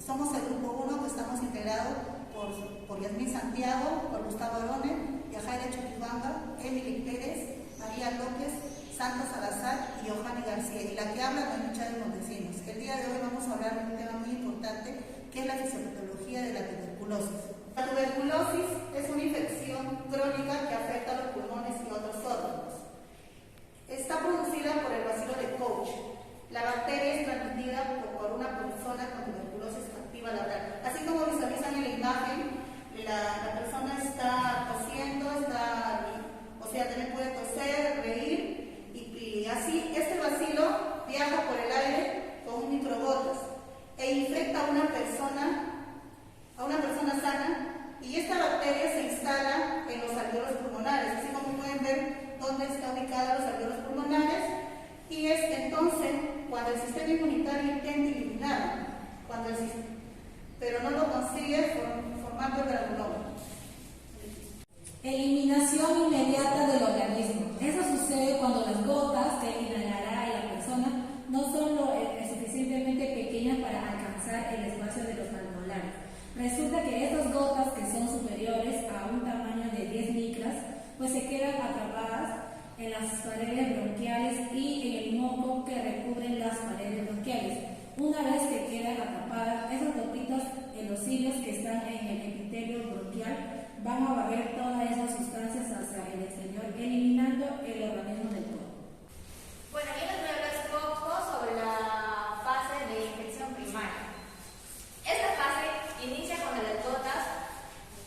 Somos el grupo 1 que estamos integrados por Yasmín Santiago, por Gustavo Arone, Yajaira Chupibanga, Emily Pérez, María López, Santos Salazar y Johanny García, y la que habla de lucha de los vecinos. El día de hoy vamos a hablar de un tema muy importante, que es la fisiopatología de la tuberculosis. La tuberculosis es una infección crónica que afecta a los pulmones y otros órganos. Está producida por el bacilo de Koch. La bacteria es transmitida por una persona con tuberculosis activa lateral. Así como visualizan en la imagen, la persona está tosiendo, también puede toser, reír, y así este bacilo viaja por el aire con microgotas e infecta a una persona sana, y esta bacteria se instala en los alveolos pulmonares, así como pueden ver dónde está ubicada los alveolos pulmonares, y es entonces cuando el sistema inmunitario intenta eliminarlo, pero no lo consigue formando el granuloma. Eliminación inmediata del organismo. Eso sucede cuando las gotas que inhalará la persona no son lo suficientemente pequeñas para alcanzar el espacio de los alveolares. Resulta que estas gotas, que son superiores a un tamaño de 10 micras, pues se quedan atrapadas en las paredes bronquiales y en el moco que recubren las paredes bronquiales. Una vez que quedan atrapadas, esas gotitas en los hilos que están en el epitelio bronquial van a barrer todas esas sustancias hacia el exterior, eliminando el organismo del todo. Bueno, yo les voy a hablar un poco sobre la fase de infección primaria. Esta fase inicia cuando las gotas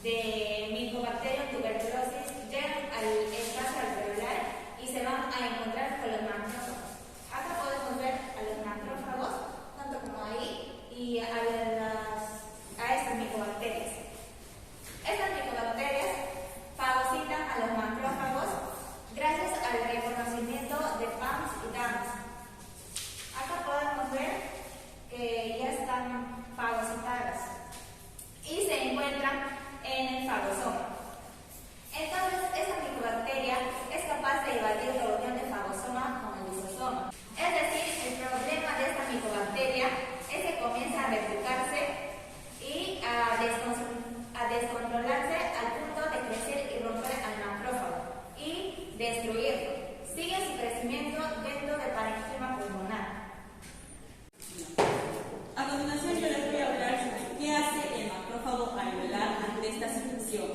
de Mycobacterium tuberculosis llegan al espacio alveolar y se van a encontrar con los macrófagos. Acá podemos ver a los macrófagos, tanto como ahí, y a estas micobacterias. Estas micobacterias fagocitan a los macrófagos gracias al reconocimiento de PAMs y DAMs. Acá podemos ver que ya están fagocitadas y se encuentran en el fagosoma. Entonces, esta micobacteria es capaz de evadir la unión de fagosoma con el lisosoma. Es decir, el problema de esta micobacteria es que comienza a replicarse y a descontrolarse al punto de crecer y romper al macrófago y destruirlo. Sigue su crecimiento dentro del parénquima pulmonar. A continuación yo les voy a hablar sobre qué hace el macrófago alveolar ante esta situación.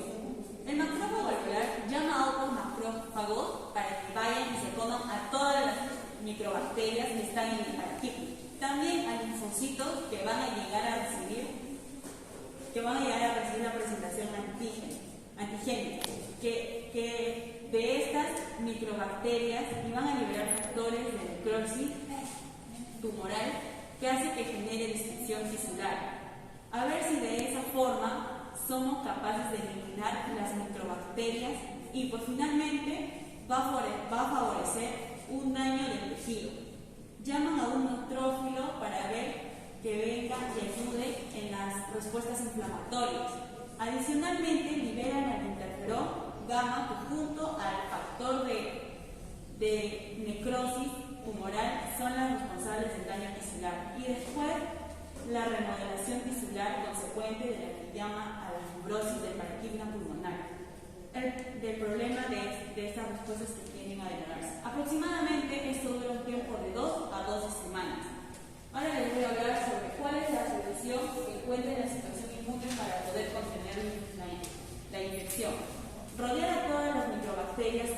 El macrófago alveolar llama a otros macrófagos para que vayan y se coman a todas las microbacterias que están en el parénquima. También hay linfocitos que van a llegar a recibir la presentación antigénica, que de estas microbacterias van a liberar factores de necrosis tumoral que hace que genere distensión tisular. A ver si de esa forma somos capaces de eliminar las microbacterias y pues finalmente va a favorecer un daño del tejido. Llaman a un neutrófilo para ver que venga y ayude en las respuestas inflamatorias. Adicionalmente, liberan el interferón gamma, que junto al factor de necrosis tumoral son las responsables del daño tisular. Y después, la remodelación tisular consecuente de la que llama a la fibrosis del parénquima pulmonar. Del problema de estas respuestas que tienden a degenerarse. Aproximadamente esto dura un tiempo de 2 a 12 semanas. Ahora les voy a hablar sobre cuál es la solución que encuentra en la situación inmune para poder contener la infección. Rodear a todas las microbacterias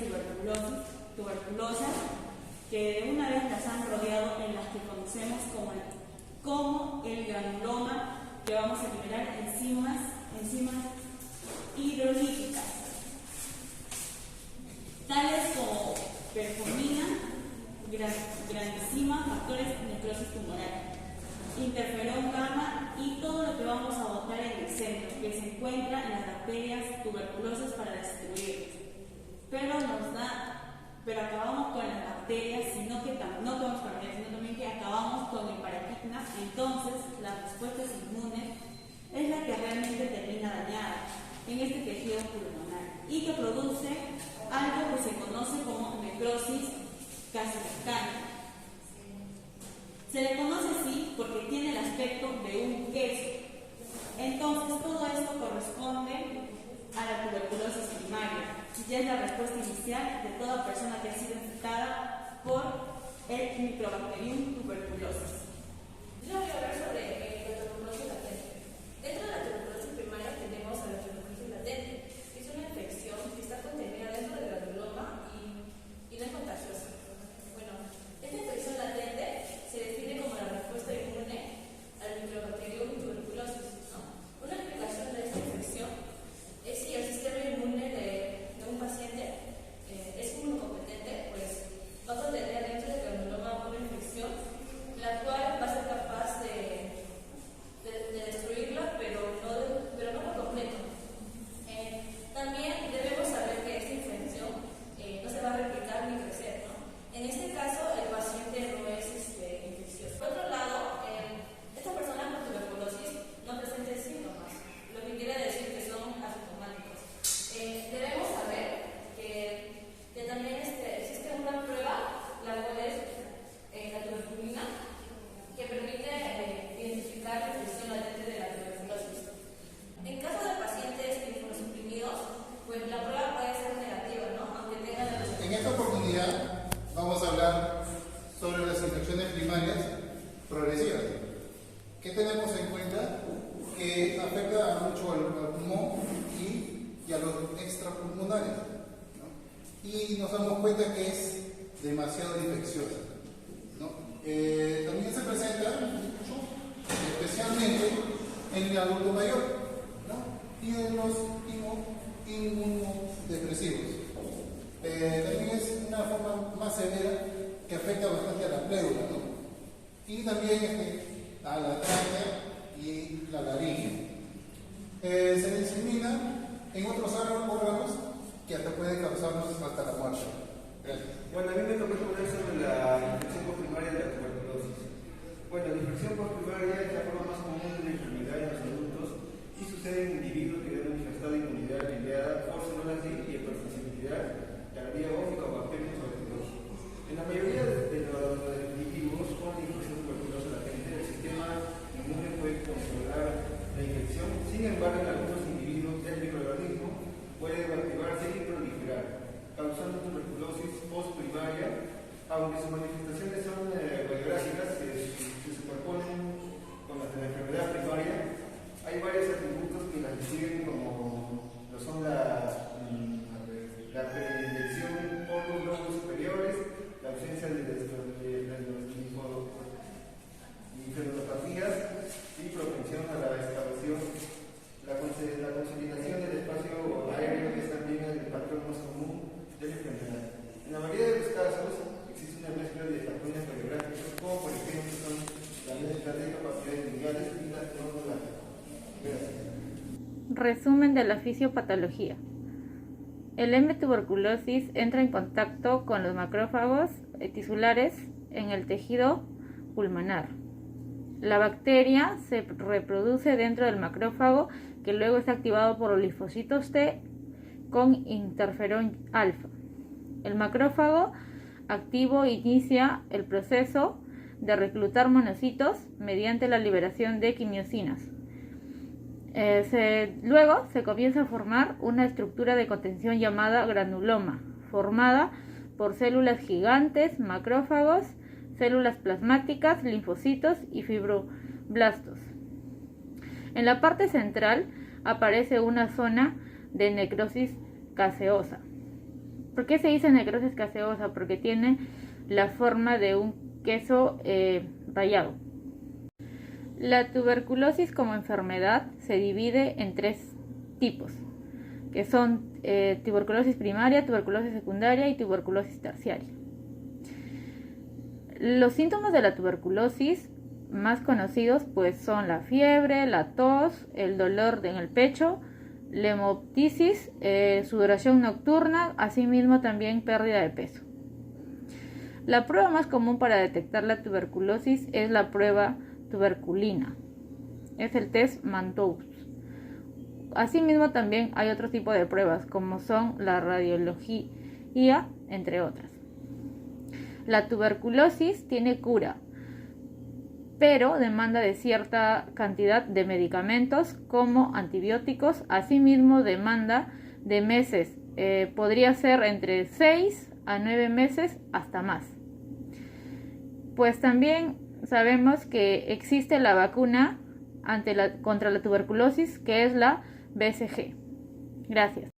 tuberculosas que una vez las han rodeado, en las que conocemos como el granuloma, que vamos a liberar enzimas hidrolíticas, tales como performina, grandísima, factores de necrosis tumoral, interferón gamma y todo lo que vamos a botar en el centro, que se encuentra en las bacterias tuberculosas para destruirlas. Pero acabamos con las bacterias, no podemos con ellas, sino también que acabamos con el parénquima. Entonces, las respuestas inmunes es la que realmente termina dañada en este tejido pulmonar y que produce algo que se conoce como necrosis casi mecánica. Se le conoce así porque tiene el aspecto de un queso. ya es la respuesta inicial de toda persona que ha sido infectada por el Microbacterium tuberculosis. Yo voy a hablar sobre la tuberculosis latente. Dentro de la tuberculosis primaria tenemos a la tuberculosis latente, que es una infección que está contenida dentro del granuloma y no es contagiosa. Bueno, esta infección latente se define como la respuesta inmune al Microbacterium tuberculosis, ¿no? Una explicación de esta infección es si el sistema inmune de un paciente es inmunocompetente, pues va a contener dentro del granuloma una infección, la cual va a ser capaz de destruirla, pero no por completo. También debemos saber que esta infección no se va a replicar ni crecer, ¿no? En este caso, el paciente no es infeccioso. Por otro lado, estas personas con tuberculosis no presentan síntomas, lo que quiere decir que son asintomáticos. Debemos saber que también existe una prueba, la cual es la tuberculina, que permite identificar la infección latente de la tuberculosis. En caso de pacientes inmunosuprimidos, pues la prueba puede ser negativa, ¿no? Aunque tengan la... En esta oportunidad vamos a hablar sobre las infecciones primarias progresivas. ¿Qué tenemos en cuenta? Que afecta mucho al pulmón y a los extrapulmonares, ¿no? Y nos damos cuenta que es demasiado infecciosa, ¿no? También se presenta mucho, especialmente en el adulto mayor, ¿no? Y en los inmunodepresivos. También es una forma más severa que afecta bastante a la pleura, ¿no? Y también a la tráquea y la laringe. Se disemina en otros órganos que hasta pueden causarnos hasta la muerte. Gracias. Bueno, a mí me tocó hablar sobre la infección postprimaria de la tuberculosis. Bueno, la infección postprimaria es la forma más común de la enfermedad en los adultos y sucede en individuos que han manifestado inmunidad aliviada por células y hipersensibilidad, cardiológica o bacterias sobre todo. En la mayoría de los individuos con infección tuberculosa latente, el sistema inmune puede controlar la infección. Sin embargo, en algunos individuos el microorganismo puede activarse y proliferar, causando tuberculosis postprimaria, aunque sus manifestaciones son radiográficas que se superponen con las de la enfermedad primaria. Hay varios atributos que las distinguen, como lo son la predilección por los lóbulos superiores, la ausencia de linfopatías y propensión a la excavación, la consolidación del espacio aéreo, que es también el patrón más común de la enfermedad. En la mayoría de los casos existe una mezcla de patrones radiográficos, como por ejemplo son la mezcla de capacidades lineales y la cronológica. Gracias. Resumen de la fisiopatología. El M. tuberculosis entra en contacto con los macrófagos tisulares en el tejido pulmonar. La bacteria se reproduce dentro del macrófago, que luego es activado por los linfocitos T con interferón alfa. El macrófago activo inicia el proceso de reclutar monocitos mediante la liberación de quimiosinas. Luego se comienza a formar una estructura de contención llamada granuloma, formada por células gigantes, macrófagos, células plasmáticas, linfocitos y fibroblastos. En la parte central aparece una zona de necrosis caseosa. ¿Por qué se dice necrosis caseosa? Porque tiene la forma de un queso rallado. La tuberculosis como enfermedad se divide en 3 tipos, que son tuberculosis primaria, tuberculosis secundaria y tuberculosis terciaria. Los síntomas de la tuberculosis más conocidos pues son la fiebre, la tos, el dolor en el pecho, la hemoptisis, sudoración nocturna, asimismo también pérdida de peso. La prueba más común para detectar la tuberculosis es la prueba tuberculina, es el test Mantoux. Asimismo también hay otro tipo de pruebas como son la radiología, entre otras. La tuberculosis tiene cura, pero demanda de cierta cantidad de medicamentos como antibióticos. Asimismo demanda de meses podría ser entre 6 a 9 meses hasta más. Pues también sabemos que existe la vacuna contra la tuberculosis, que es la BCG. Gracias.